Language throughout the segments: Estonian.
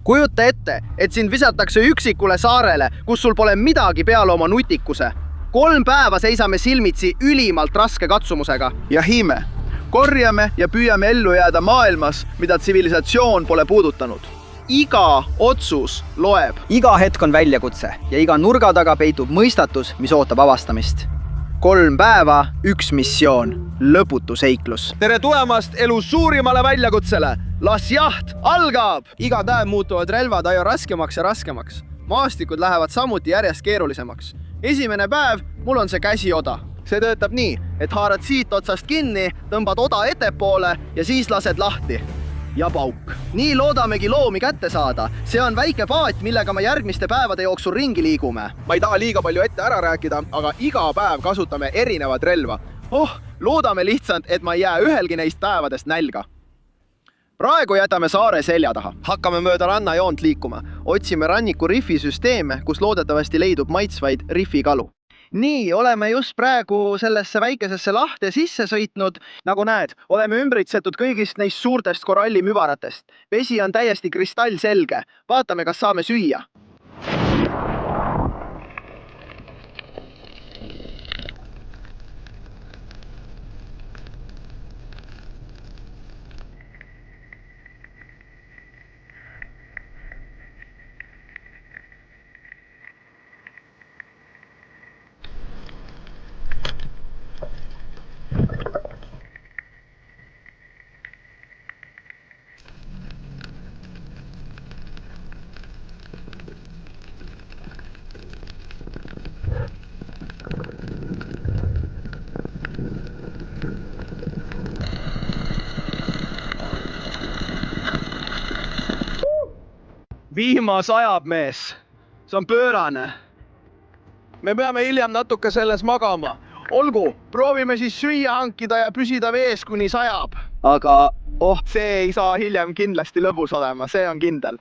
Kujuta ette, et sind visatakse üksikule saarele, kus sul pole midagi peale oma nutikuse. 3 päeva seisame silmitsi ülimalt raske katsumusega. Ja hime, korjame ja püüame ellu jääda maailmas, mida tsivilisatsioon pole puudutanud. Iga otsus loeb. Iga hetk on väljakutse ja iga nurga taga peitub mõistatus, mis ootab avastamist. 3 päeva, 1 missioon, lõputu seiklus. Tere tulemast elu suurimale väljakutsele. Las jaht algab! Iga päev muutuvad relvad aina raskemaks ja raskemaks. Maastikud lähevad samuti järjest keerulisemaks. Esimene päev, mul on see käsioda. See töötab nii, et haarad siit otsast kinni, tõmbad oda ettepoole ja siis lased lahti. Ja pauk. Nii loodamegi loomi kätte saada. See on väike paat, millega me järgmiste päevade jooksul ringi liigume. Ma ei taha liiga palju ette ära rääkida, aga iga päev kasutame erinevat relva. Loodame lihtsalt, et ma ei jää ühelgi neist päevadest nälga. Praegu jätame saare selja taha. Hakkame mööda rannajoont liikuma. Otsime ranniku rifisüsteeme, kus loodetavasti leidub maitsvaid rifikalu. Nii, oleme just praegu sellesse väikesesse lahte sisse sõitnud. Nagu näed, oleme ümbritsetud kõigist neist suurtest korallimübaratest. Vesi on täiesti kristallselge. Vaatame, kas saame süüa. Vihma sajab, mees. See on pöörane. Me peame hiljem natuke selles magama. Olgu, proovime siis süüa hankida ja püsida vees, kuni sajab. Aga see ei saa hiljem kindlasti lõbus olema, see on kindel.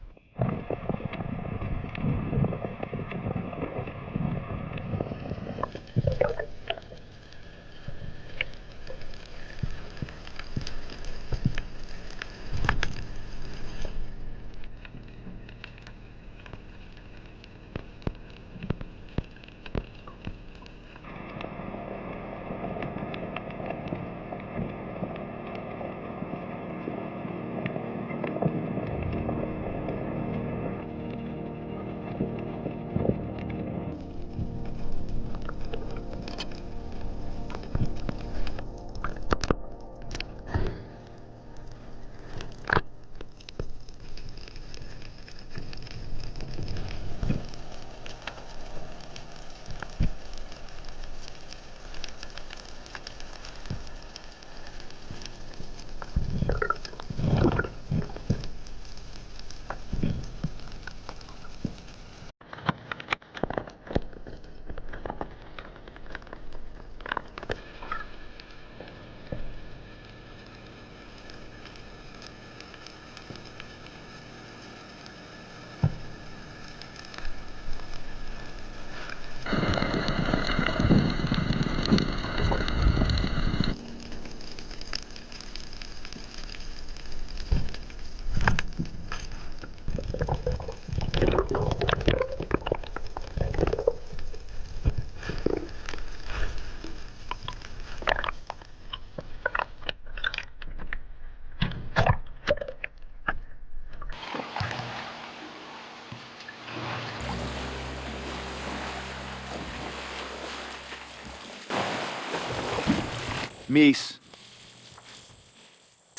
Mis?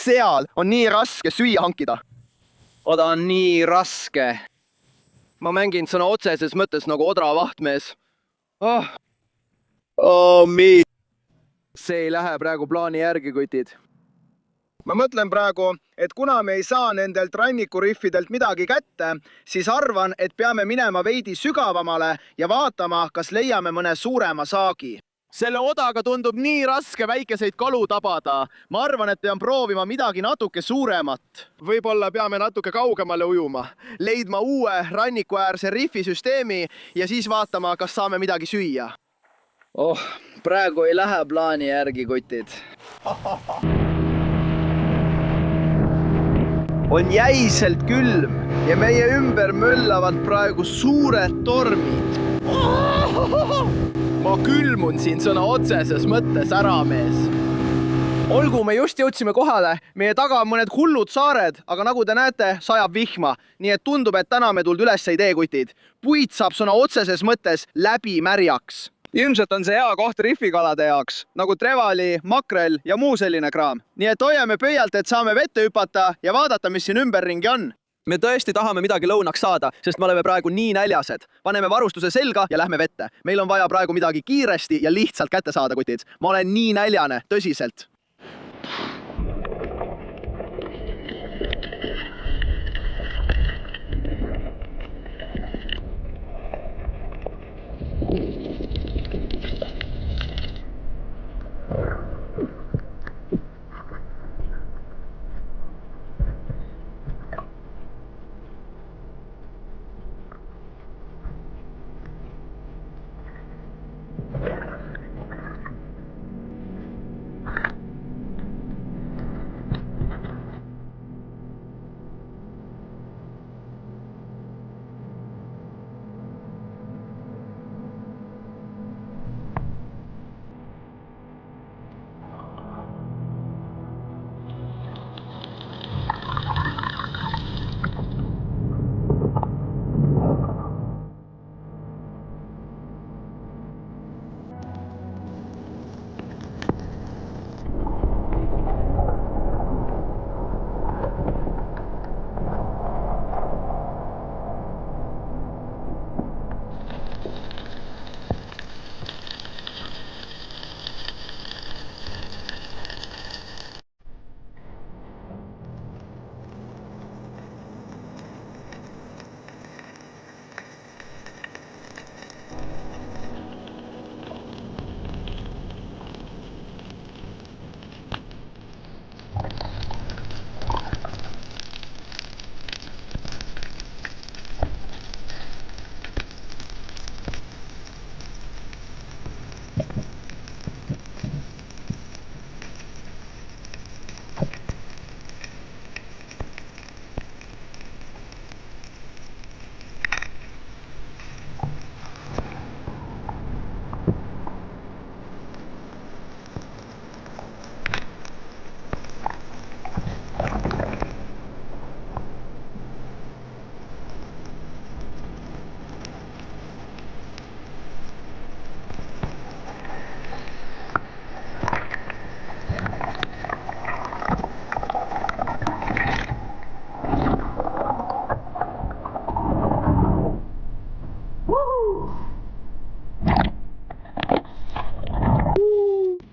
Seal on nii raske süüa hankida. Oda on nii raske. Ma mängin sõna otseses mõttes nagu odra vahtmees. See ei lähe praegu plaani järgi, kutid. Ma mõtlen praegu, et kuna me ei saa nendelt rannikuriffidelt midagi kätte, siis arvan, et peame minema veidi sügavamale ja vaatama, kas leiame mõne suurema saagi. Selle odaga tundub nii raske väikeseid kalu tabada. Ma arvan, et pean proovima midagi natuke suuremat. Võib-olla peame natuke kaugemale ujuma, leidma uue rannikuäärse rifisüsteemi ja siis vaatama, kas saame midagi süüa. Praegu ei lähe plaani järgi, kutid. On jäiselt külm. ja meie ümber möllavad praegu suured tormid. Ma külmun siin sõna otseses mõttes ära, mees. Olgu, me just jõudsime kohale, meie taga on mõned hullud saared, aga nagu te näete, sajab vihma. Nii et tundub, et täna me tuld üles ei tee, kutid. Puit saab sõna otseses mõttes läbi märjaks. Ilmselt on see hea koht rihvikalade jaoks, nagu trevali, makrel ja muu selline kraam. Nii et hoiame pöialt, et saame vette hüpata ja vaadata, mis siin ümberringi on. Me tõesti tahame midagi lõunaks saada, sest me oleme praegu nii näljased. Paneme varustuse selga ja lähme vette. Meil on vaja praegu midagi kiiresti ja lihtsalt kätte saada, kutid. Ma olen nii näljane, tõsiselt.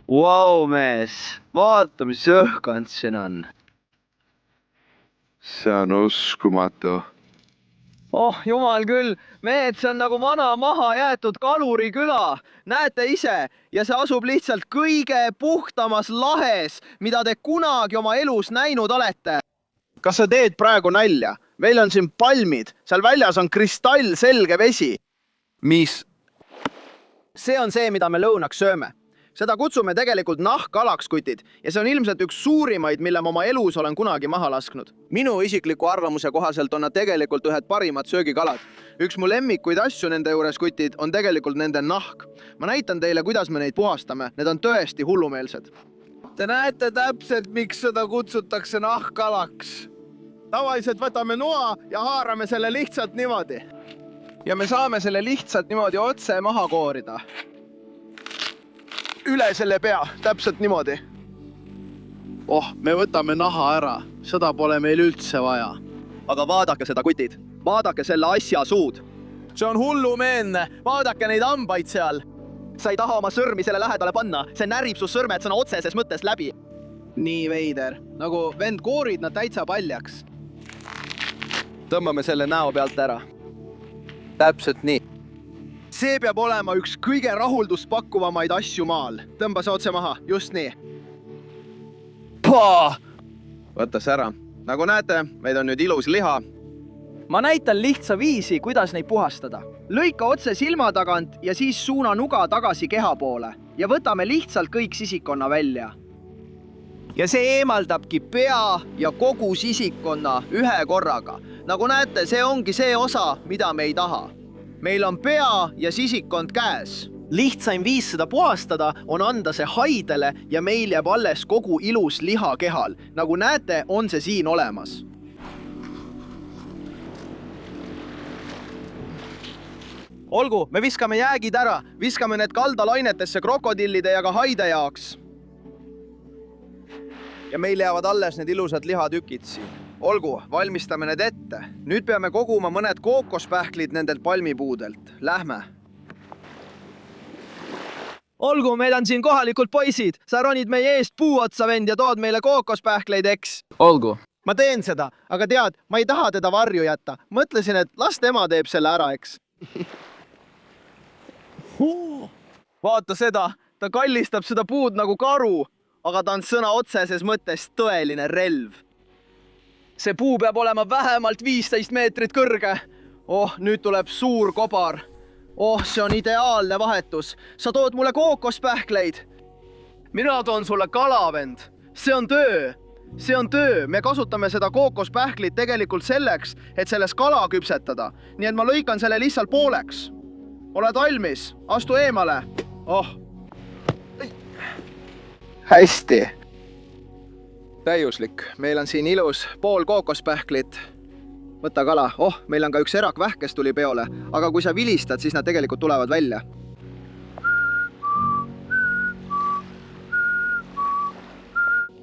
Vau, mees, vaata, mis õhkand siin on. See on uskumatu. Oh, jumal küll, mehed, see on nagu vana maha jäetud kaluriküla. Näete ise, ja see asub lihtsalt kõige puhtamas lahes, mida te kunagi oma elus näinud olete. Kas sa teed praegu nalja? Meil on siin palmid, seal väljas on kristallselge vesi. Mis? See on see, mida me lõunaks sööme. Seda kutsume tegelikult nahkkalaks, kutid, ja see on ilmselt üks suurimaid, mille ma oma elus olen kunagi maha lasknud. Minu isikliku arvamuse kohaselt on nad tegelikult ühed parimad söögikalad. Üks mu lemmikuid asju nende juures, kutid, on tegelikult nende nahk. Ma näitan teile, kuidas me neid puhastame. Need on tõesti hullumeelsed. Te näete täpselt, miks seda kutsutakse nahkkalaks. Tavaliselt võtame noa ja haarame selle lihtsalt niimoodi. Ja me saame selle lihtsalt niimoodi otse maha koorida. Üle selle pea, täpselt niimoodi. Oh, me võtame naha ära. Seda pole meil üldse vaja. Aga vaadake seda, kutid. Vaadake selle asja suud. See on hullumeelne. Vaadake neid hambaid seal. Sa ei taha oma sõrmi selle lähedale panna. See närib su sõrmed sõna otseses mõttes läbi. Nii veider. Nagu vend koorid nad täitsa paljaks. Tõmbame selle näo pealt ära. Täpselt nii. See peab olema üks kõige rahuldust pakkuvamaid asju maal. Tõmba see otse maha, just nii. Võta see ära. Nagu näete, meid on nüüd ilus liha. Ma näitan lihtsa viisi, kuidas neid puhastada. Lõika otse silma tagant ja siis suuna nuga tagasi keha poole. Ja võtame lihtsalt kõik sisikonna välja. Ja see eemaldabki pea ja kogu sisikonna ühe korraga. nagu näete, see ongi see osa, mida me ei taha. Meil on pea ja sisikond käes. Lihtsaim viis seda puhastada on anda see haidele ja meil jääb alles kogu ilus liha kehal. Nagu näete, on see siin olemas. Olgu, me viskame jäägid ära, viskame need kaldalainetesse krokodillide ja ka haide jaoks. Ja meil jäävad alles need ilusad lihatükid siin. Olgu, valmistame need ette. Nüüd peame koguma mõned kookospähklid nendelt palmipuudelt. Lähme. Olgu, meil on siin kohalikud poisid. Sa ronid meie eest puu otsa, vend, ja tood meile kookospähkleid, eks? Olgu. Ma teen seda, aga tead, ma ei taha teda varju jätta. Mõtlesin, et las tema teeb selle ära, eks? Vaata seda, ta kallistab seda puud nagu karu, aga ta on sõna otseses mõttes tõeline relv. See puu peab olema vähemalt 15 meetrit kõrge. Oh, nüüd tuleb suur kobar. Oh, see on ideaalne vahetus. Sa tood mulle kookospähkleid. Mina toon sulle kalavend. See on töö. See on töö. Me kasutame seda kookospähklit tegelikult selleks, et selles kala küpsetada. Nii et ma lõikan selle lihtsalt pooleks. Oled valmis? Astu eemale. Oh. Hästi. Täiuslik. Meil on siin ilus pool kookospähklit. Võta kala. Oh, meil on ka üks erakvähk, kes tuli peole. Aga kui sa vilistad, siis nad tegelikult tulevad välja.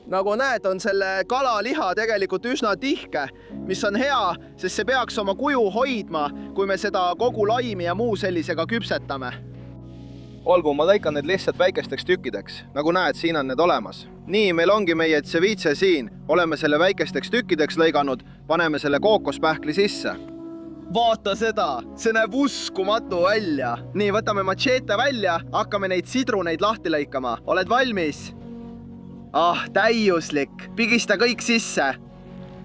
Nagu näed, on selle kalaliha tegelikult üsna tihke, mis on hea, sest see peaks oma kuju hoidma, kui me seda kogu laimi ja muu sellisega küpsetame. Olgu, ma lõikan need lihtsalt väikesteks tükkideks. Nagu näed, siin on need olemas. Nii, meil ongi meie ceviche siin. Oleme selle väikesteks tükkideks lõiganud, paneme selle kookospähkli sisse. Vaata seda, see näeb uskumatu välja. Nii, võtame machete välja, hakkame neid sidruneid lahti lõikama. Oled valmis? Ah, täiuslik. Pigista kõik sisse.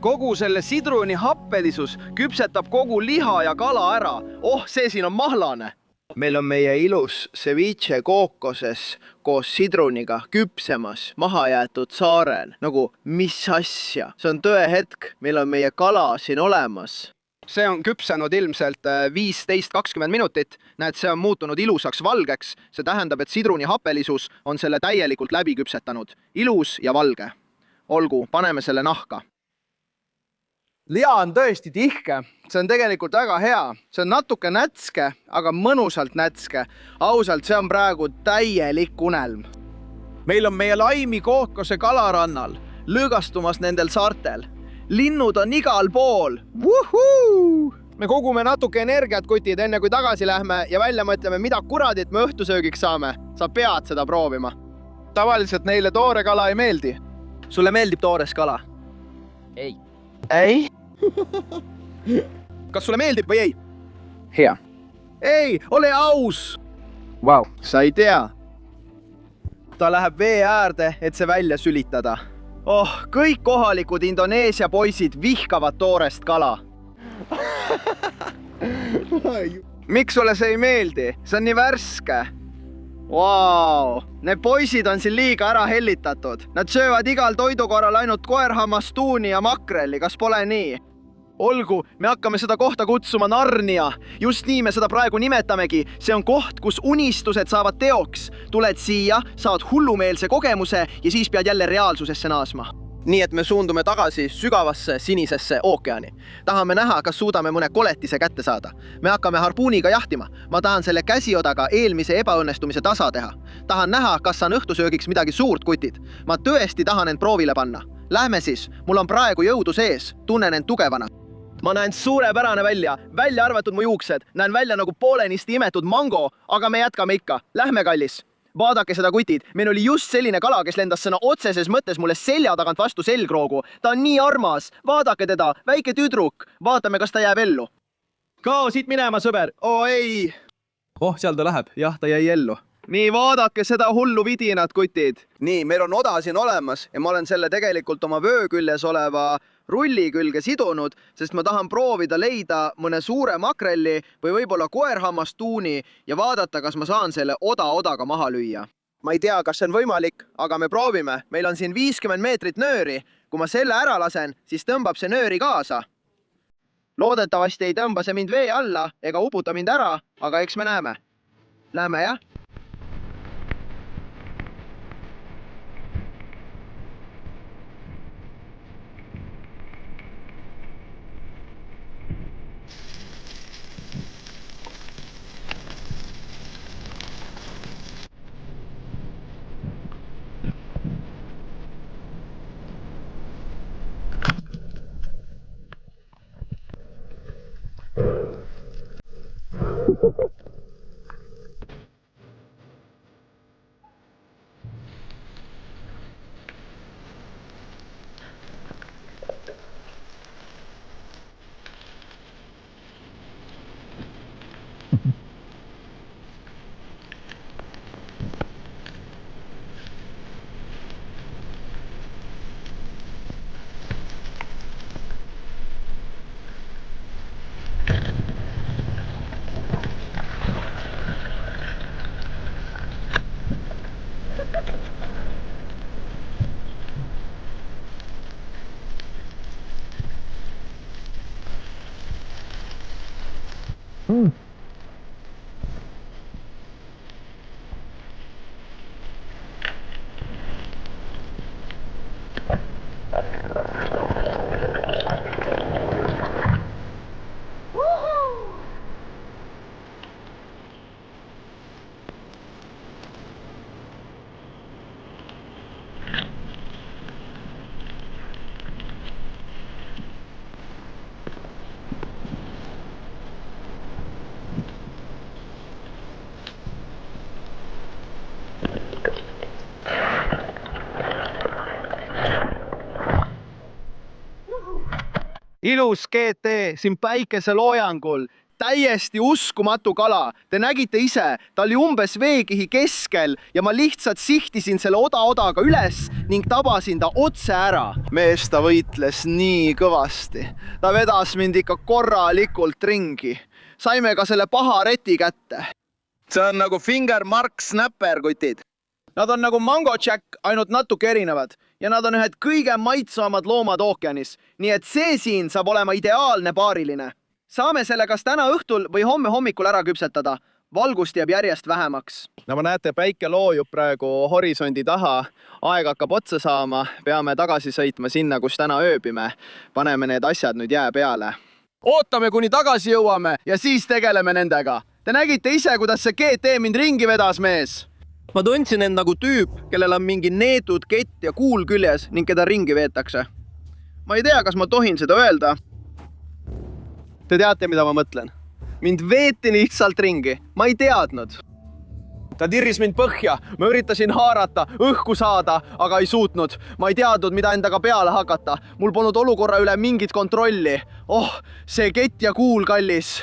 Kogu selle sidruni happelisus küpsetab kogu liha ja kala ära. Oh, see siin on mahlane. Meil on meie ilus ceviche kookoses koos sidruniga küpsemas maha jäetud saarel. Nagu, mis asja? See on tõe hetk. Meil on meie kala siin olemas. See on küpsenud ilmselt 15-20 minutit. Näed, see on muutunud ilusaks valgeks. See tähendab, et sidruni happelisus on selle täielikult läbi küpsetanud. Ilus ja valge. Olgu, paneme selle nahka. Liha on tõesti tihke. See on tegelikult väga hea. See on natuke nätske, aga mõnusalt nätske. Ausalt, see on praegu täielik unelm. Meil on meie laimi kookose kalarannal, lõõgastumas nendel saartel. Linnud on igal pool. Wuhuu! Me kogume natuke energiat, kutid, enne kui tagasi lähme ja välja mõtleme, mida kuradit me õhtusöögiks saame. Sa pead seda proovima. Tavaliselt neile toore kala ei meeldi. Sulle meeldib toores kala? Ei. Ei? Kas sulle meeldib või ei? Hea. Ei, ole aus! Vau. Sa ei tea. Ta läheb vee äärde, et see välja sülitada. Oh, kõik kohalikud Indoneesia poisid vihkavad toorest kala. Miks sulle see ei meeldi? See on nii värske. Vau, need poisid on siin liiga ära hellitatud. Nad söövad igal toidukorral ainult koerhammas, tuuni ja makrelli. Kas pole nii? Olgu, me hakkame seda kohta kutsuma Narnia. Just nii me seda praegu nimetamegi. See on koht, kus unistused saavad teoks. Tuled siia, saad hullumeelse kogemuse ja siis pead jälle reaalsusesse naasma. Nii et me suundume tagasi sügavasse sinisesse ookeani. Tahame näha, kas suudame mõne koletise kätte saada. Me hakkame harpuuniga jahtima. Ma tahan selle käsiodaga eelmise ebaõnnestumise tasa teha. Tahan näha, kas saan õhtusöögiks midagi suurt, kutid. Ma tõesti tahan end proovile panna. Lähme siis. Mul on praegu jõudu sees. Tunnen end tugevana. Ma näen suurepärane välja arvatud mu juuksed. Näen välja nagu poolenisti imetud mango, aga me jätkame ikka. Lähme, kallis. Vaadake seda, kutid. Meil oli just selline kala, kes lendas sõna otseses mõttes mulle selja tagant vastu selgroogu. Ta on nii armas. Vaadake teda. Väike tüdruk. Vaatame, kas ta jääb ellu. Kao siit minema, sõber. Oo ei. Oh, seal ta läheb. Jah, ta jäi ellu. Nii, vaadake seda hullu vidinat, kutid. Nii, meil on oda siin olemas ja ma olen selle tegelikult oma vöö küljes oleva rulli külge sidunud, sest ma tahan proovida leida mõne suure makrelli või võib-olla koerhammast tuuni ja vaadata, kas ma saan selle odaga maha lüüa. Ma ei tea, kas see on võimalik, aga me proovime. Meil on siin 50 meetrit nööri. Kui ma selle ära lasen, siis tõmbab see nööri kaasa. loodetavasti ei tõmba see mind vee alla ega uputa mind ära, aga eks me näeme. Lähme, jah? Ilus GT siin päikeseloojangul, täiesti uskumatu kala. Te nägite ise, ta oli umbes veekihi keskel ja ma lihtsalt sihtisin selle odaga üles ning tabasin ta otse ära. Mees ta võitles nii kõvasti. Ta vedas mind ikka korralikult ringi. Saime ka selle paha reti kätte. See on nagu finger mark snapper, kutid. Nad on nagu Mango Jack, ainult natuke erinevad ja nad on ühed kõige maitsvamad loomad ookeanis, nii et see siin saab olema ideaalne paariline. Saame selle kas täna õhtul või homme hommikul ära küpsetada. Valgust jääb järjest vähemaks. Nagu näete, päike loojub praegu horisondi taha. Aeg hakkab otsa saama. Peame tagasi sõitma sinna, kus täna ööbime. Paneme need asjad nüüd jää peale. Ootame, kuni tagasi jõuame ja siis tegeleme nendega. Te nägite ise, kuidas see GT mind ringi vedas, mees. Ma tundsin end nagu tüüp, kellel on mingi neetud kett ja kuul küljes ning keda ringi veetakse. Ma ei tea, kas ma tohin seda öelda. Te teate, mida ma mõtlen? Mind veeti lihtsalt ringi. Ma ei teadnud. Ta tirris mind põhja. Ma üritasin haarata, õhku saada, aga ei suutnud. Ma ei teadnud, mida endaga peale hakata. Mul polnud olukorra üle mingit kontrolli. Oh, see kett ja kuul, kallis.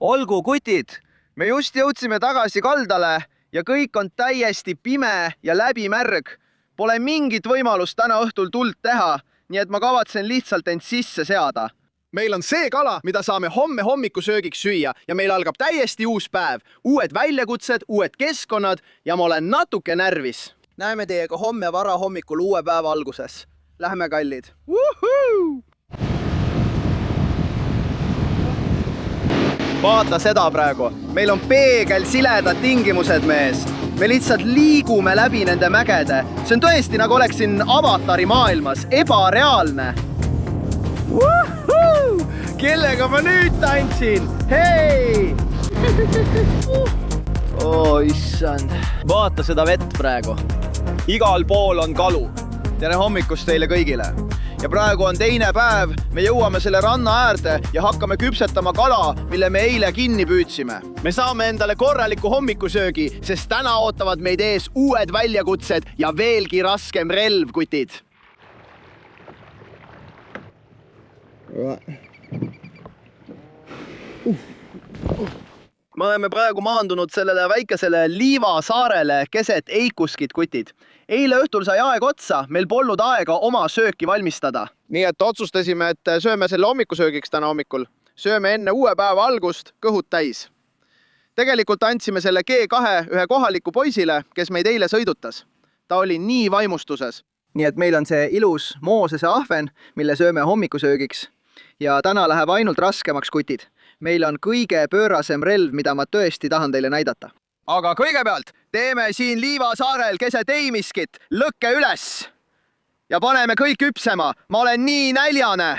Olgu, kutid. Me just jõudsime tagasi kaldale ja kõik on täiesti pime ja läbimärg. Pole mingit võimalust täna õhtul tuld teha, nii et ma kavatsen lihtsalt end sisse seada. Meil on see kala, mida saame homme hommikusöögiks süüa ja meil algab täiesti uus päev. Uued väljakutsed, uued keskkonnad ja ma olen natuke närvis. Näeme teiega homme vara hommikul uue päeva alguses. Lähme, kallid. Woohoo! Vaata seda praegu. Meil on peegel siledad tingimused, mees. Me lihtsalt liigume läbi nende mägede. See on tõesti nagu oleksin Avatari maailmas. Ebareaalne. Woohoo! Kellega ma nüüd tantsin? Hei! Issand. Vaata seda vett praegu. Igal pool on kalu. Tere hommikust teile kõigile. Ja praegu on teine päev, me jõuame selle ranna äärde ja hakkame küpsetama kala, mille me eile kinni püüdsime. Me saame endale korraliku hommikusöögi, sest täna ootavad meid ees uued väljakutsed ja veelgi raskem relv, kutid. Me oleme praegu maandunud sellele väikesele Liivasaarele keset Eikuskit, kutid. Eile õhtul sai aeg otsa, meil polnud aega oma sööki valmistada. Nii et otsustasime, et sööme selle hommikusöögiks täna hommikul. Sööme enne uue päeva algust kõhud täis. Tegelikult andsime selle G2 ühe kohaliku poisile, kes meid eile sõidutas. Ta oli nii vaimustuses. Nii et meil on see ilus Moosese ahven, mille sööme hommikusöögiks. ja täna läheb ainult raskemaks, kutid. Meil on kõige pöörasem relv, mida ma tõesti tahan teile näidata. aga kõigepealt teeme siin Liivasaarel keset Eimiskit lõkke üles ja paneme kõik küpsema. Ma olen nii näljane.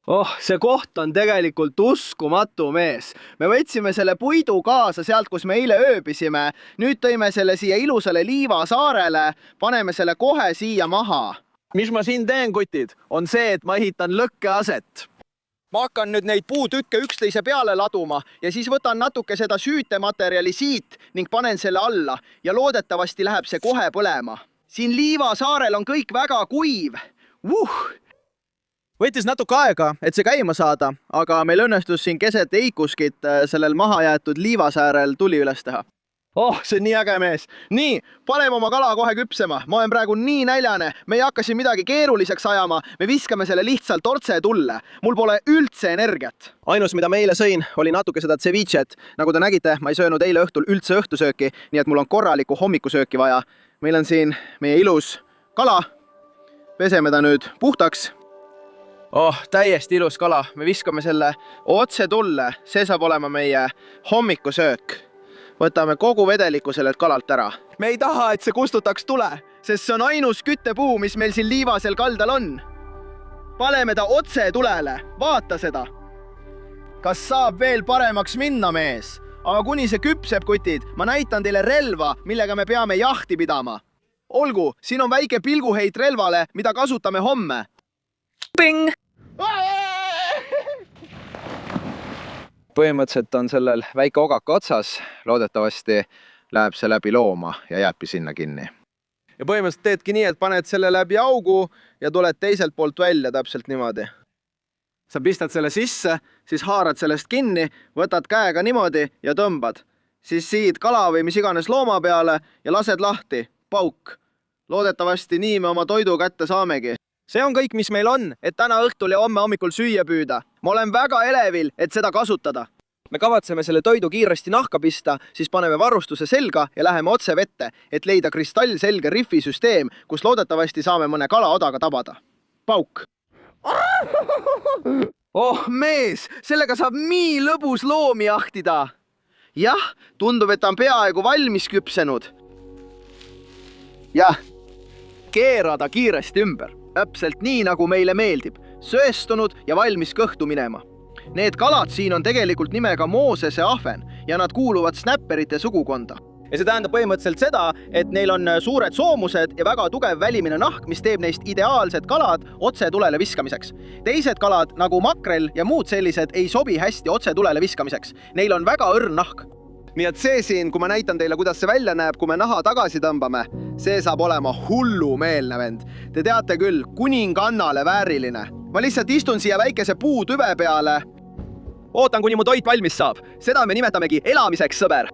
Oh, see koht on tegelikult uskumatu, mees. Me võtsime selle puidu kaasa sealt, kus me eile ööbisime. Nüüd tõime selle siia ilusale Liivasaarele, paneme selle kohe siia maha. Mis ma siin teen, kutid, on see, et ma ehitan lõkkeaset. Ma hakkan nüüd neid puutükke üksteise peale laduma ja siis võtan natuke seda süütematerjali siit ning panen selle alla ja loodetavasti läheb see kohe põlema. Siin Liivasaarel on kõik väga kuiv. Võttis natuke aega, et see käima saada, aga meil õnnestus siin keset Eikuskit sellel mahajäetud Liivasaarel tuli üles teha. Oh, see on nii äge, mees. Nii, paneme oma kala kohe küpsema. Ma olen praegu nii näljane. Me ei hakka siin midagi keeruliseks ajama. Me viskame selle lihtsalt otse tulle. Mul pole üldse energiat. Ainus, mida ma eile sõin, oli natuke seda ceviche't. Nagu te nägite, ma ei söönud eile õhtul üldse õhtusööki, nii et mul on korralikku hommikusööki vaja. Meil on siin meie ilus kala. Peseme ta nüüd puhtaks. Oh, täiesti ilus kala. Me viskame selle otse tulle. See saab olema meie hommikusöök. Võtame kogu vedeliku sellelt kalalt ära. Me ei taha, et see kustutaks tule, sest see on ainus küttepuu, mis meil siin Liivasel kaldal on. Paneme ta otse tulele. Vaata seda. Kas saab veel paremaks minna, mees? Aga kuni see küpseb, kutid, ma näitan teile relva, millega me peame jahti pidama. Olgu, siin on väike pilguheit relvale, mida kasutame homme. Ping! Põhimõtteliselt on sellel väike ogaka otsas, loodetavasti läheb see läbi looma ja jääbki sinna kinni. Ja põhimõtteliselt teedki nii, et paned selle läbi augu ja tuled teiselt poolt välja täpselt niimoodi. Sa pistad selle sisse, siis haarad sellest kinni, võtad käega niimoodi ja tõmbad. Siis siid kala või mis iganes looma peale ja lased lahti. Pauk. Loodetavasti nii me oma toidu kätte saamegi. See on kõik, mis meil on, et täna õhtul ja homme hommikul süüa püüda. Ma olen väga elevil, et seda kasutada. Me kavatseme selle toidu kiiresti nahka pista, siis paneme varustuse selga ja läheme otse vette, et leida kristallselge rifisüsteem, kus loodetavasti saame mõne kala odaga tabada. Pauk. Oh, mees, sellega saab nii lõbus loomi jahtida. Jah, tundub, et ta on peaaegu valmis küpsenud. Jah, keerada kiiresti ümber. Täpselt nii, nagu meile meeldib. Sööstunud ja valmis kõhtu minema. Need kalad siin on tegelikult nimega Moosese ahven ja nad kuuluvad snapperite sugukonda. Ja see tähendab põhimõtteliselt seda, et neil on suured soomused ja väga tugev välimine nahk, mis teeb neist ideaalsed kalad otse tulele viskamiseks. Teised kalad, nagu makrel ja muud sellised, ei sobi hästi otse tulele viskamiseks. Neil on väga õrn nahk. Nii et see siin, kui ma näitan teile, kuidas see välja näeb, kui me naha tagasi tõmbame, see saab olema hullumeelne vend. Te teate küll, kuningannale vääriline. Ma lihtsalt istun siia väikese puutüve peale. Ootan, kuni mu toit valmis saab. Seda me nimetamegi elamiseks, sõber.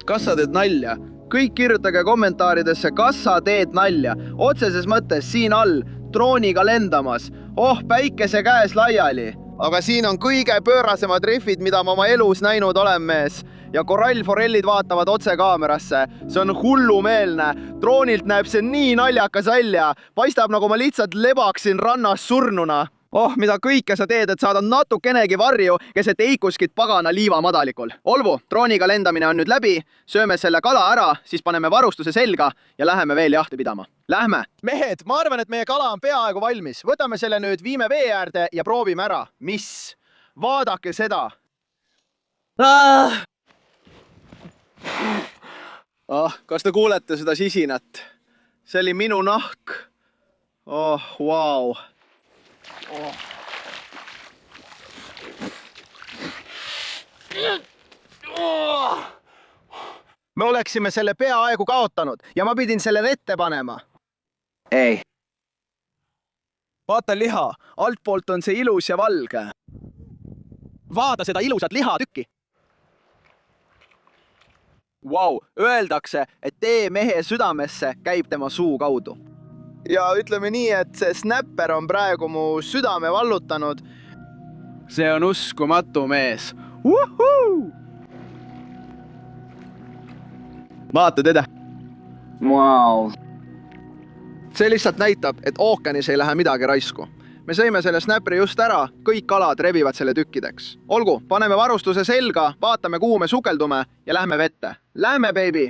Kas sa teed nalja? Kõik kirjutage kommentaaridesse, kas sa teed nalja. Otseses mõttes siin all, drooniga lendamas. Oh, päikese käes laiali. Aga siin on kõige pöörasemad rifid, mida ma oma elus näinud olen, mees. Ja korallforellid vaatavad otse kaamerasse. See on hullumeelne. Droonilt näeb see nii naljakas välja. Paistab, nagu ma lihtsalt lebaksin rannas surnuna. Oh, mida kõike sa teed, et saada natukenegi varju, keset Eikuskit pagana liivamadalikul. Olgu, drooniga lendamine on nüüd läbi, sööme selle kala ära, siis paneme varustuse selga ja läheme veel jahti pidama. Lähme! Mehed, ma arvan, et meie kala on peaaegu valmis. Võtame selle nüüd, viime vee äärde ja proovime ära. Mis? Vaadake seda! Kas te kuulete seda sisinat? See oli minu nahk. Oh, vau! Oh. Me oleksime selle peaaegu kaotanud ja ma pidin selle vette panema. Ei. Vaata liha, altpoolt on see ilus ja valge. Vaada seda ilusat lihatükki. Vau, öeldakse, et tee mehe südamesse käib tema suu kaudu. Ja ütleme nii, et see snapper on praegu mu südame vallutanud. See on uskumatu, mees. Vaata teda. Wow. See lihtsalt näitab, et ookeanis ei lähe midagi raisku. me sõime selle snäpri just ära, kõik kalad rebivad selle tükkideks. Olgu, paneme varustuse selga, vaatame, kuhu me sukeldume ja lähme vette. Lähme, baby!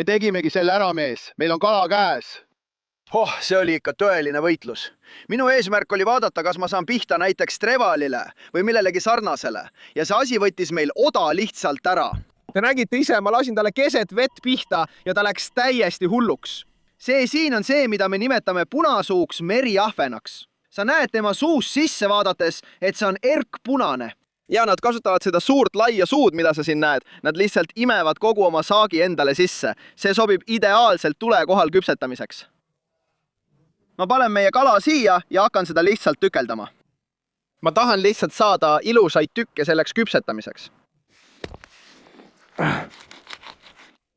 Me tegimegi selle ära, mees. Meil on kala käes. See oli ikka tõeline võitlus. Minu eesmärk oli vaadata, kas ma saan pihta näiteks trevalile või millelegi sarnasele. Ja see asi võttis meil oda lihtsalt ära. Te nägite ise, ma lasin talle keset vett pihta ja ta läks täiesti hulluks. See siin on see, mida me nimetame punasuuks meriahvenaks. Sa näed tema suust sisse vaadates, et see on erkpunane. Ja nad kasutavad seda suurt laia suud, mida sa siin näed. Nad lihtsalt imevad kogu oma saagi endale sisse. See sobib ideaalselt tule kohal küpsetamiseks. Ma panen meie kala siia ja hakkan seda lihtsalt tükeldama. Ma tahan lihtsalt saada ilusaid tükke selleks küpsetamiseks.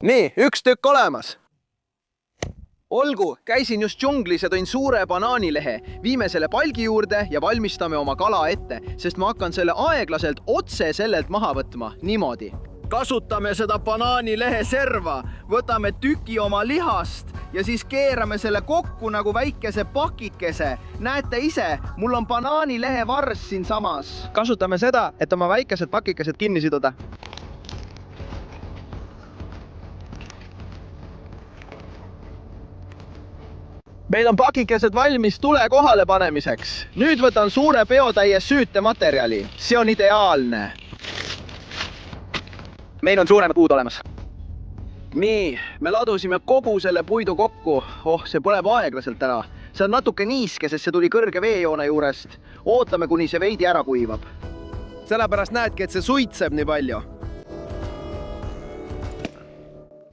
Nii, üks tükk olemas. Olgu, käisin just džunglis ja tõin suure banaanilehe. Viime selle palgi juurde ja valmistame oma kala ette, sest ma hakkan selle aeglaselt otse sellelt maha võtma. Niimoodi. Kasutame seda banaanilehe serva, võtame tüki oma lihast ja siis keerame selle kokku nagu väikese pakikese. Näete ise, mul on banaanilehe vars siin samas. Kasutame seda, et oma väikesed pakikesed kinni siduda. Meil on pakikesed valmis tule kohale panemiseks. Nüüd võtan suure peotäie süütematerjali. See on ideaalne. Meil on suuremad puud olemas. Nii, me ladusime kogu selle puidu kokku. See põleb aeglaselt ära. See on natuke niiske, sest see tuli kõrge veejoone juurest. Ootame, kuni see veidi ära kuivab. Sellepärast näedki, et see suitseb nii palju.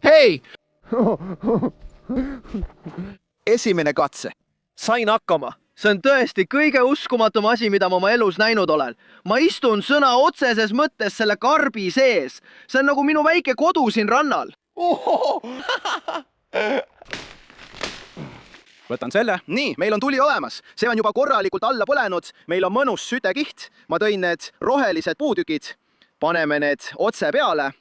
Hei! Esimene katse. Sain hakkama. See on tõesti kõige uskumatum asi, mida ma oma elus näinud olen. Ma istun sõna otseses mõttes selle karbi sees. See on nagu minu väike kodu siin rannal. Võtan selle. Nii, meil on tuli olemas. See on juba korralikult alla põlenud. Meil on mõnus sütekiht. Ma tõin need rohelised puutükid. Paneme need otse peale.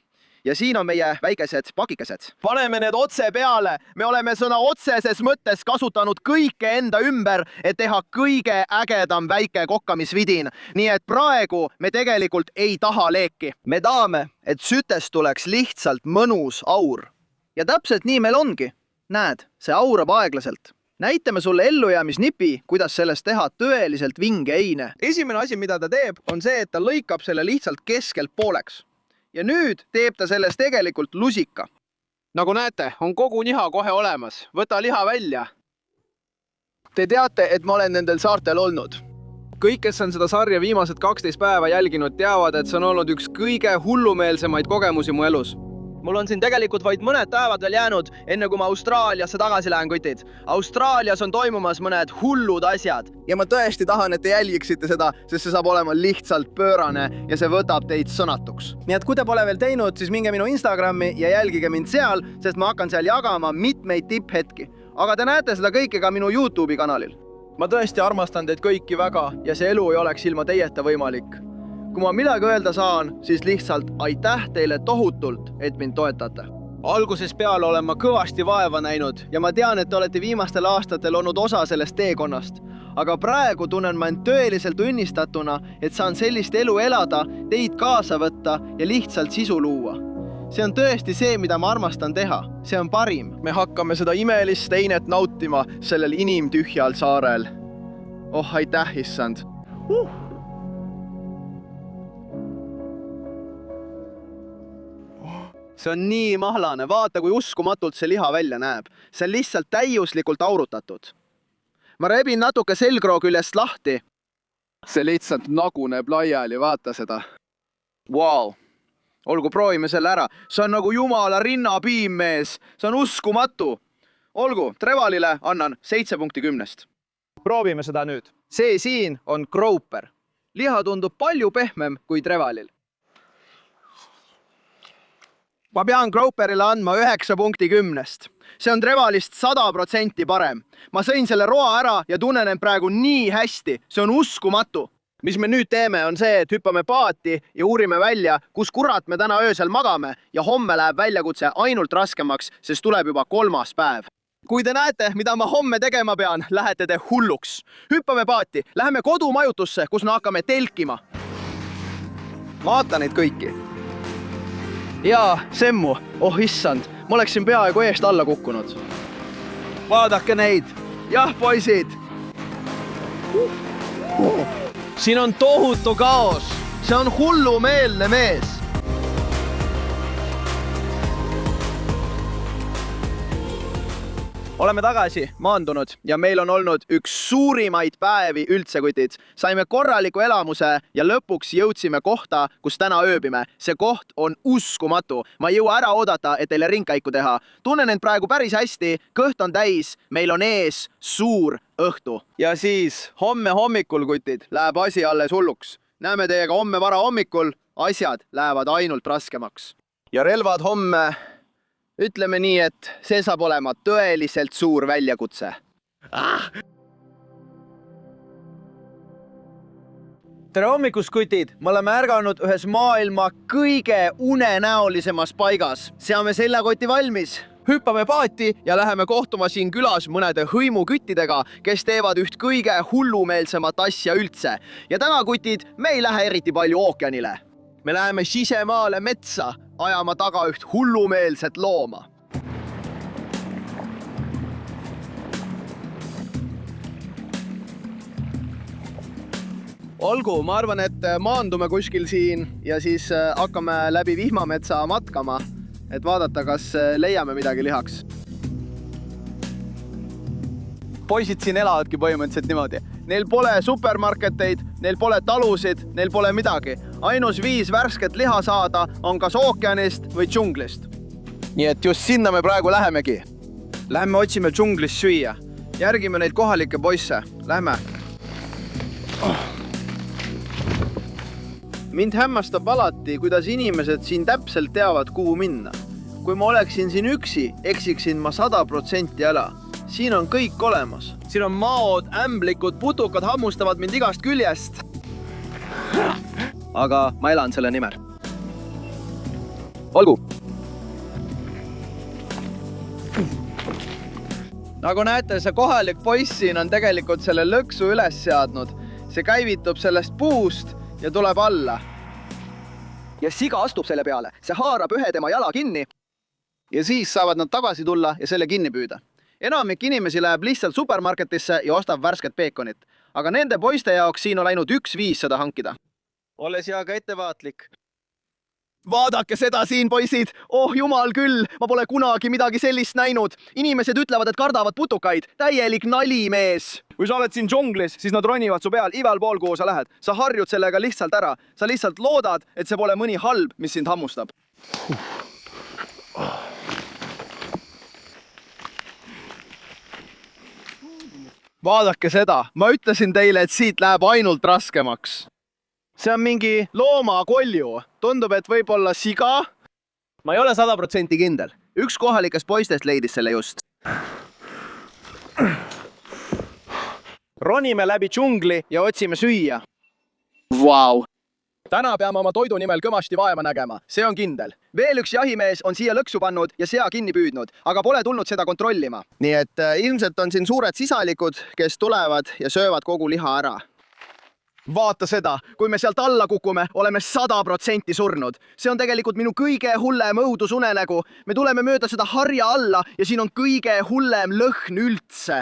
Ja siin on meie väikesed pakikesed. Paneme need otse peale. Me oleme sõna otseses mõttes kasutanud kõike enda ümber, et teha kõige ägedam väike kokkamisvidin. Nii et praegu me tegelikult ei taha leeki. Me tahame, et sütest tuleks lihtsalt mõnus aur. Ja täpselt nii meil ongi. Näed, see aurab aeglaselt. Näitame sulle ellujäämisnipi, kuidas sellest teha tõeliselt vinge eine. Esimene asi, mida ta teeb, on see, et ta lõikab selle lihtsalt keskelt pooleks. ja nüüd teeb ta sellest tegelikult lusika. Nagu näete, on kogu niha kohe olemas. Võta liha välja. Te teate, et ma olen nendel saartel olnud. Kõik, kes on seda sarja viimased 12 päeva jälginud, teavad, et see on olnud üks kõige hullumeelsemaid kogemusi mu elus. Mul on siin tegelikult vaid mõned päevad veel jäänud, enne kui ma Austraaliasse tagasi lähen, kutid. Austraalias on toimumas mõned hullud asjad. Ja ma tõesti tahan, et te jälgiksite seda, sest see saab olema lihtsalt pöörane ja see võtab teid sõnatuks. Nii et kui te pole veel teinud, siis minge minu Instagrami ja jälgige mind seal, sest ma hakkan seal jagama mitmeid tipphetki. Aga te näete seda kõike ka minu YouTube'i kanalil. Ma tõesti armastan teid kõiki väga ja see elu ei oleks ilma teieta võimalik. Kui ma midagi öelda saan, siis lihtsalt aitäh teile tohutult, et mind toetate. Alguses peale olen ma kõvasti vaeva näinud ja ma tean, et te olete viimastel aastatel olnud osa sellest teekonnast. Aga praegu tunnen ma end tõeliselt õnnistatuna, et saan sellist elu elada, teid kaasa võtta ja lihtsalt sisu luua. See on tõesti see, mida ma armastan teha. See on parim. Me hakkame seda imelist teinet nautima sellel inimtühjal saarel. Oh, aitäh, issand. See on nii mahlane. Vaata, kui uskumatult see liha välja näeb. See on lihtsalt täiuslikult aurutatud. Ma rebin natuke selgroo küljest lahti. See lihtsalt naguneb laiali, vaata seda. Wow. Olgu, proovime selle ära. See on nagu jumala rinnapiim, mees. See on uskumatu. Olgu, Trevalile annan 7.10. Proovime seda nüüd. See siin on Grouper. Liha tundub palju pehmem kui Trevalil. Ma pean Grouperile andma 9.10. See on Trevalist 100% parem. Ma sõin selle roa ära ja tunnen end praegu nii hästi. See on uskumatu. Mis me nüüd teeme, on see, et hüppame paati ja uurime välja, kus kurat me täna öösel magame ja homme läheb väljakutse ainult raskemaks, sest tuleb juba 3. päev. Kui te näete, mida ma homme tegema pean, lähete te hulluks. Hüppame paati, läheme kodumajutusse, kus me hakkame telkima. Vaata neid kõiki. Jaa, Semmu. Oh issand, ma oleksin peaaegu eest alla kukkunud. Vaadake neid. Jah, poisid. Siin on tohutu kaos. See on hullumeelne mees. Oleme tagasi maandunud ja meil on olnud üks suurimaid päevi üldse, kutid. Saime korraliku elamuse ja lõpuks jõudsime kohta, kus täna ööbime. See koht on uskumatu. Ma ei jõua ära oodata, et teile ringkäiku teha. Tunnen end praegu päris hästi, kõht on täis, meil on ees suur õhtu. Ja siis homme hommikul, kutid, läheb asi alles hulluks. Näeme teiega homme vara hommikul, asjad lähevad ainult raskemaks. Ja relvad homme... Ütleme nii, et see saab olema tõeliselt suur väljakutse. Tere hommikust, kutid! Me oleme ärganud ühes maailma kõige unenäolisemas paigas. Seame seljakoti valmis. Hüppame paati ja läheme kohtuma siin külas mõnede hõimuküttidega, kes teevad üht kõige hullumeelsemat asja üldse. Ja täna, kutid, me ei lähe eriti palju ookeanile. Me läheme sisemaale metsa, ajama taga üht hullumeelset looma. Olgu, ma arvan, et maandume kuskil siin ja siis hakkame läbi vihmametsa matkama, et vaadata, kas leiame midagi lihaks. Poisid siin elavadki põhimõtteliselt niimoodi. Neil pole supermarketeid, neil pole talusid, neil pole midagi. Ainus viis värsket liha saada on kas ookeanist või džunglist. Nii et just sinna me praegu lähemegi. Lähme otsime džunglist süüa. Järgime neid kohalikke poisse. Lähme. Mind hämmastab alati, kuidas inimesed siin täpselt teavad, kuhu minna. Kui ma oleksin siin üksi, eksiksin ma 100% ära. Siin on kõik olemas. Siin on maod, ämblikud, putukad hammustavad mind igast küljest. Aga ma elan selle nimel. Olgu. Nagu näete, see kohalik poiss siin on tegelikult selle lõksu üles seadnud. See käivitub sellest puust ja tuleb alla. Ja siga astub selle peale. See haarab ühe tema jala kinni. Ja siis saavad nad tagasi tulla ja selle kinni püüda. Enamik inimesi läheb lihtsalt supermarketisse ja ostab värsket peekonit. Aga nende poiste jaoks siin on ainult üks viis seda hankida. Ole siia ka ettevaatlik. vaadake seda siin, poisid. Oh jumal küll, ma pole kunagi midagi sellist näinud. Inimesed ütlevad, et kardavad putukaid. Täielik nalimees. kui sa oled siin džunglis, siis nad ronivad su peal igal pool, kuhu sa lähed. Sa harjud sellega lihtsalt ära. Sa lihtsalt loodad, et see pole mõni halb, mis sind hammustab. Vaadake seda. Ma ütlesin teile, et siit läheb ainult raskemaks. See on mingi loomakolju. Tundub, et võib-olla siga. Ma ei ole 100% kindel. Üks kohalikest poistest leidis selle just. Ronime läbi džungli ja otsime süüa. Vau! Täna peame oma toidu nimel kõvasti vaeva nägema. See on kindel. Veel üks jahimees on siia lõksu pannud ja sea kinni püüdnud, aga pole tulnud seda kontrollima. Nii et ilmselt on siin suured sisalikud, kes tulevad ja söövad kogu liha ära. Vaata seda, kui me sealt alla kukume, oleme 100% surnud. See on tegelikult minu kõige hullem õudusunenägu. Me tuleme mööda seda harja alla ja siin on kõige hullem lõhn üldse.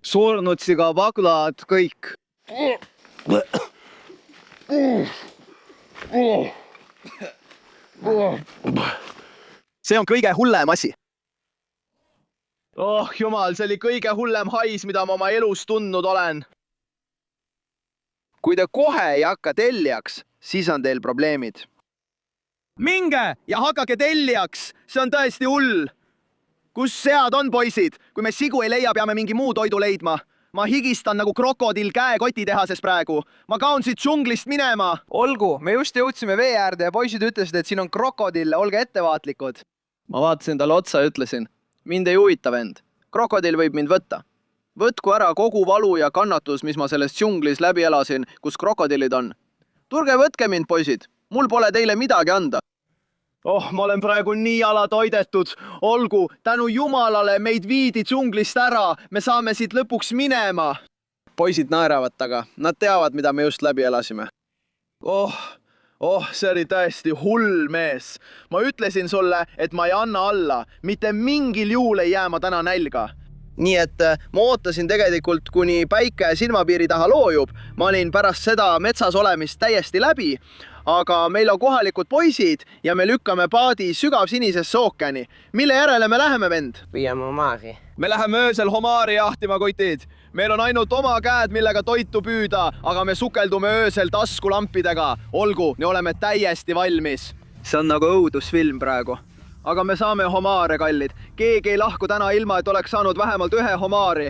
Surnud siga vaglad kõik. See on kõige hullem asi. Oh jumal, see oli kõige hullem hais, mida ma oma elus tundnud olen. Kui te kohe ei hakka tellijaks, siis on teil probleemid. Minge ja hakake tellijaks, see on tõesti hull. Kus sead on, poisid? Kui me sigu ei leia, peame mingi muu toidu leidma. Ma higistan nagu krokodill käekotitehases praegu. Ma kaon siit džunglist minema. Olgu, me just jõudsime vee äärde ja poisid ütlesid, et siin on krokodille, olge ettevaatlikud. Ma vaatasin talle otsa ja ütlesin, mind ei huvita vend. Krokodill võib mind võtta. Võtku ära kogu valu ja kannatus, mis ma selles džunglis läbi elasin, kus krokodillid on. Tulge võtke mind, poisid. Mul pole teile midagi anda. Oh, ma olen praegu nii alatoidetud. Olgu, tänu jumalale meid viidi džunglist ära. Me saame siit lõpuks minema. Poisid naeravad taga. Nad teavad, mida me just läbi elasime. See oli tõesti hull mees. Ma ütlesin sulle, et ma ei anna alla. Mitte mingil juhul ei jää ma täna nälga. Nii et ma ootasin tegelikult, kuni päike silmapiiri taha loojub. Ma olin pärast seda metsas olemist täiesti läbi. Aga meil on kohalikud poisid ja me lükkame paadi sügavsinisesse ookeani. Mille järele me läheme, vend? Püüame omaari. Me läheme öösel homaari jahtima, kutid. Meil on ainult oma käed, millega toitu püüda, aga me sukeldume öösel taskulampidega. Olgu, me oleme täiesti valmis. See on nagu õudusfilm praegu. Aga me saame homaare, kallid. Keegi ei lahku täna ilma, et oleks saanud vähemalt ühe homaari.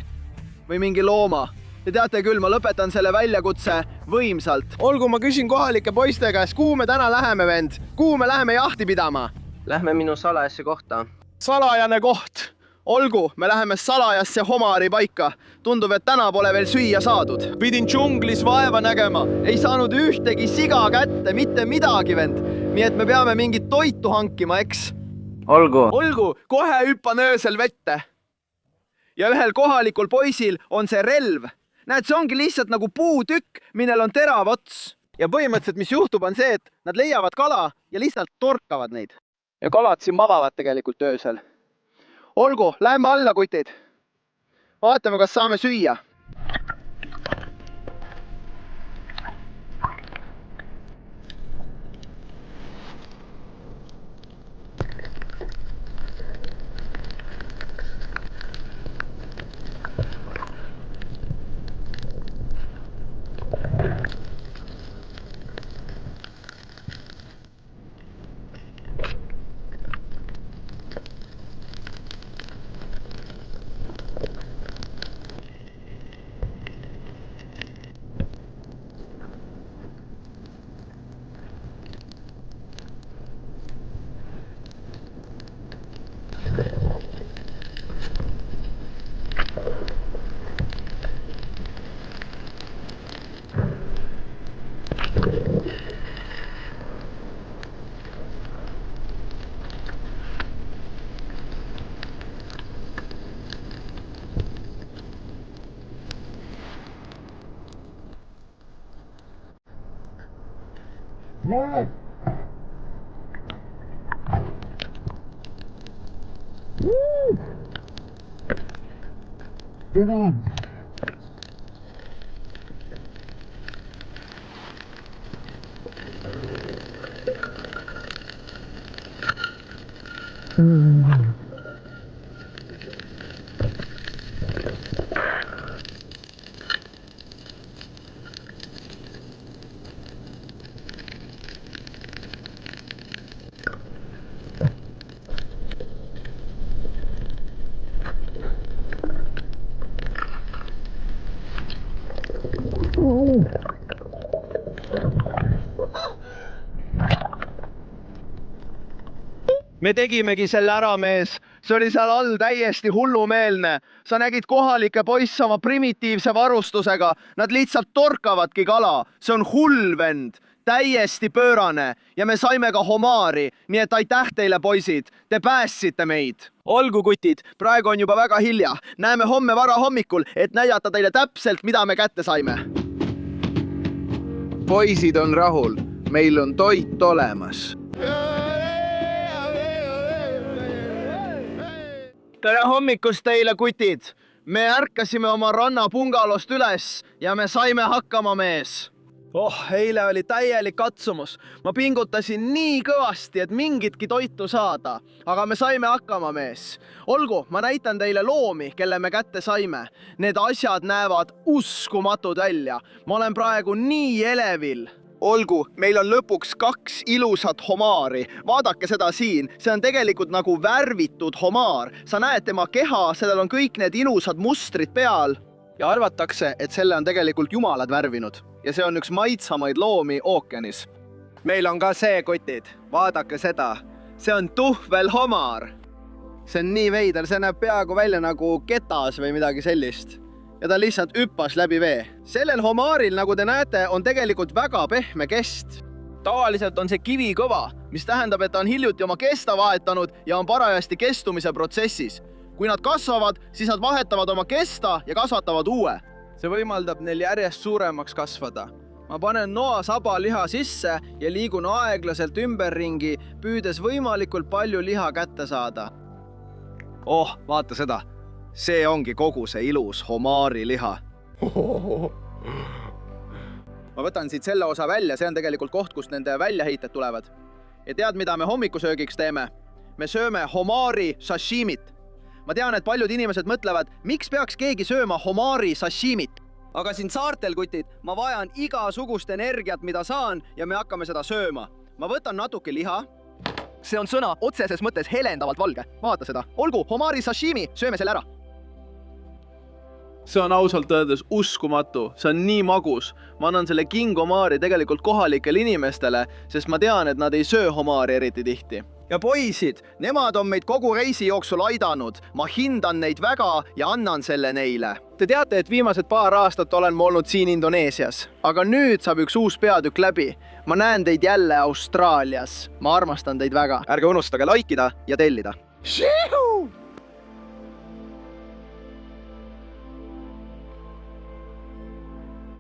Või mingi looma. Te teate küll, ma lõpetan selle väljakutse võimsalt. Olgu, ma küsin kohalike poiste käest, kuhu me täna läheme, vend? Kuhu me läheme jahti pidama? Lähme minu salajasse kohta. Salajane koht. Olgu, me läheme salajasse homaari paika. Tundub, et täna pole veel süüa saadud. Pidin džunglis vaeva nägema. Ei saanud ühtegi siga kätte, mitte midagi, vend. Nii et me peame mingit toitu hankima, eks? Olgu, kohe hüppan öösel vette. Ja ühel kohalikul poisil on see relv. Näed, see ongi lihtsalt nagu puutükk, millel on terav ots. Ja põhimõtteliselt, mis juhtub, on see, et nad leiavad kala ja lihtsalt torkavad neid. Ja kalad siin magavad tegelikult öösel. Olgu, lähme alla, kutid. Vaatame, kas saame süüa. me tegimegi selle ära, mees. See oli seal all täiesti hullumeelne. Sa nägid kohalike poisse oma primitiivse varustusega. Nad lihtsalt torkavadki kala. See on hull, vend. Täiesti pöörane. Ja me saime ka homaari. Nii et aitäh teile, poisid. Te päästsite meid. Olgu, kutid. Praegu on juba väga hilja. Näeme homme varahommikul, et näidata teile täpselt, mida me kätte saime. poisid on rahul. Meil on toit olemas. Tere hommikust teile, kutid! Me ärkasime oma rannapungalost üles ja me saime hakkama, mees. Eile oli täielik katsumus. Ma pingutasin nii kõvasti, et mingitki toitu saada. Aga me saime hakkama, mees. Olgu, ma näitan teile loomi, kelle me kätte saime. Need asjad näevad uskumatud välja. Ma olen praegu nii elevil. Olgu, meil on lõpuks 2 ilusat homaari. Vaadake seda siin. See on tegelikult nagu värvitud homaar. Sa näed tema keha, sellel on kõik need ilusad mustrid peal. Ja arvatakse, et selle on tegelikult jumalad värvinud. Ja see on üks maitsamaid loomi ookeanis. Meil on ka see, kutid. Vaadake seda. See on tuhvel homaar. See on nii veider. See näeb peaaegu välja nagu ketas või midagi sellist. Ja ta lihtsalt hüppas läbi vee. Sellel homaaril, nagu te näete, on tegelikult väga pehme kest. Tavaliselt on see kivi kõva, mis tähendab, et ta on hiljuti oma kesta vahetanud ja on parajasti kestumise protsessis. Kui nad kasvavad, siis nad vahetavad oma kesta ja kasvatavad uue. See võimaldab neil järjest suuremaks kasvada. Ma panen noa saba liha sisse ja liigun aeglaselt ümberringi, püüdes võimalikult palju liha kätte saada. Vaata seda. See ongi kogu see ilus homaari liha. Ma võtan siit selle osa välja, see on tegelikult koht, kust nende väljaheited tulevad. Ja tead, mida me hommikusöögiks teeme? Me sööme homaari sashimit. Ma tean, et paljud inimesed mõtlevad, miks peaks keegi sööma homaari sashimit? Aga siin saartel, kutid, ma vajan igasugust energiat, mida saan ja me hakkame seda sööma. Ma võtan natuke liha. See on sõna otseses mõttes helendavalt valge. Vaata seda. Olgu, homaari sashimi, sööme selle ära. See on ausalt öeldes uskumatu. See on nii magus. Ma annan selle kingomaari tegelikult kohalikele inimestele, sest ma tean, et nad ei söö homaari eriti tihti. Ja poisid, nemad on meid kogu reisi jooksul aidanud. Ma hindan neid väga ja annan selle neile. Te teate, et viimased paar aastat olen ma olnud siin Indoneesias. Aga nüüd saab üks uus peatükk läbi. Ma näen teid jälle Austraalias. Ma armastan teid väga. Ärge unustage laikida ja tellida. Šihu!